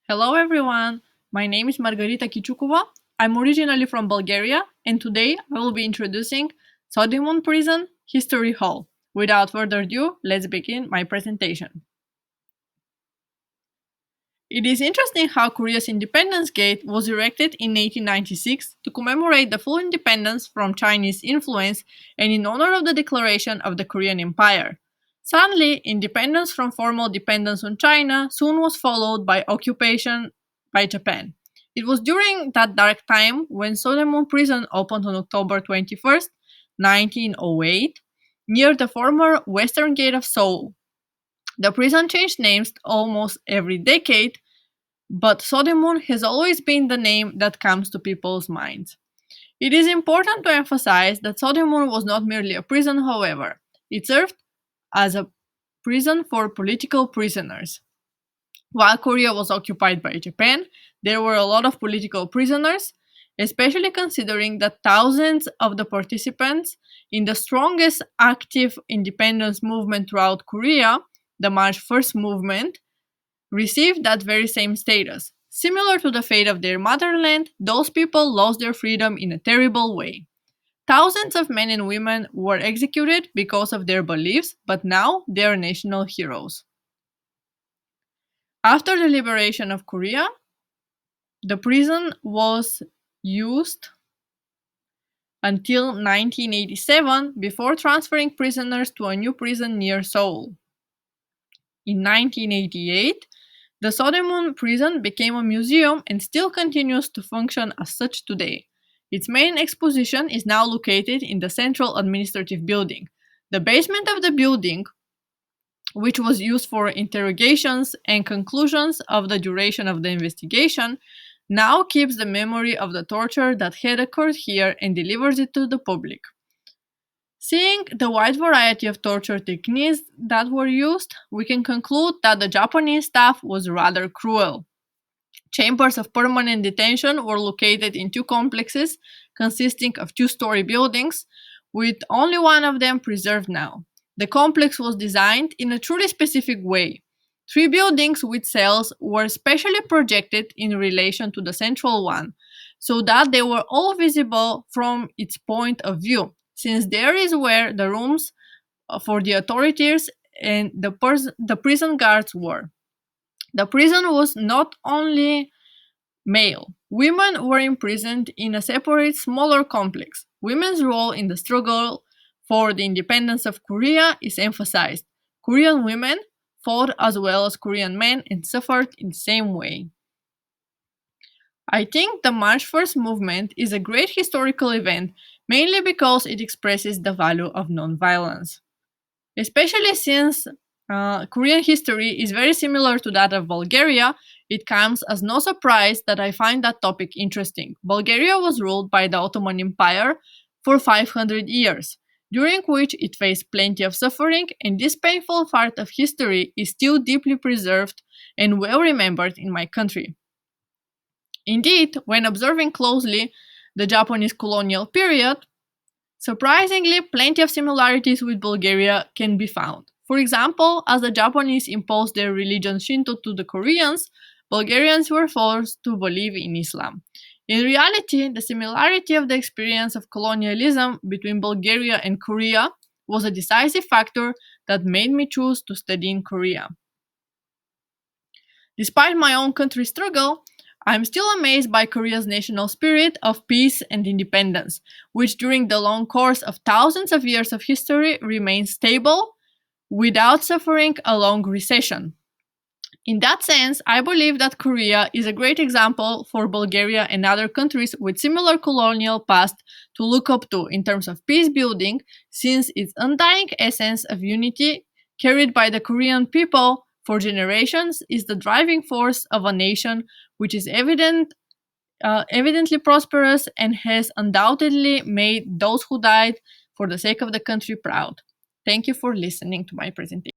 Hello everyone, my name is Margarita Kichukova. I'm originally from Bulgaria, and today I will be introducing Sodimon Prison History Hall. Without further ado, let's begin my presentation. It is interesting how Korea's Independence Gate was erected in 1896 to commemorate the full independence from Chinese influence and in honor of the declaration of the Korean Empire. Suddenly, independence from formal dependence on China soon was followed by occupation by Japan. It was during that dark time when Sodemon Prison opened on October 21st, 1908, near the former Western Gate of Seoul. The prison changed names almost every decade, but Sodemon has always been the name that comes to people's minds. It is important to emphasize that Sodemon was not merely a prison, however. It served as a prison for political prisoners. While Korea was occupied by Japan, there were a lot of political prisoners, especially considering that thousands of the participants in the strongest active independence movement throughout Korea, the March 1st movement, received that very same status. Similar to the fate of their motherland, those people lost their freedom in a terrible way. Thousands of men and women were executed because of their beliefs, but now they are national heroes. After the liberation of Korea, the prison was used until 1987 before transferring prisoners to a new prison near Seoul. In 1988, the Sodemon prison became a museum and still continues to function as such today. Its main exposition is now located in the Central Administrative Building. The basement of the building, which was used for interrogations and conclusions of the duration of the investigation, now keeps the memory of the torture that had occurred here and delivers it to the public. Seeing the wide variety of torture techniques that were used, we can conclude that the Japanese staff was rather cruel. Chambers of permanent detention were located in two complexes consisting of two-story buildings, with only one of them preserved now. The complex was designed in a truly specific way. 3 buildings with cells were specially projected in relation to the central one, so that they were all visible from its point of view, since there is where the rooms for the authorities and the prison guards were. The prison was not only male. Women were imprisoned in a separate, smaller complex. Women's role in the struggle for the independence of Korea is emphasized. Korean women fought as well as Korean men and suffered in the same way. I think the March 1st movement is a great historical event, mainly because it expresses the value of nonviolence. Especially since Korean history is very similar to that of Bulgaria, it comes as no surprise that I find that topic interesting. Bulgaria was ruled by the Ottoman Empire for 500 years, during which it faced plenty of suffering, and this painful part of history is still deeply preserved and well remembered in my country. Indeed, when observing closely the Japanese colonial period, surprisingly, plenty of similarities with Bulgaria can be found. For example, as the Japanese imposed their religion Shinto to the Koreans, Bulgarians were forced to believe in Islam. In reality, the similarity of the experience of colonialism between Bulgaria and Korea was a decisive factor that made me choose to study in Korea. Despite my own country's struggle, I'm still amazed by Korea's national spirit of peace and independence, which during the long course of thousands of years of history remains stable without suffering a long recession. In that sense, I believe that Korea is a great example for Bulgaria and other countries with similar colonial past to look up to in terms of peace building, since its undying essence of unity carried by the Korean people for generations is the driving force of a nation which is evidently prosperous and has undoubtedly made those who died for the sake of the country proud. Thank you for listening to my presentation.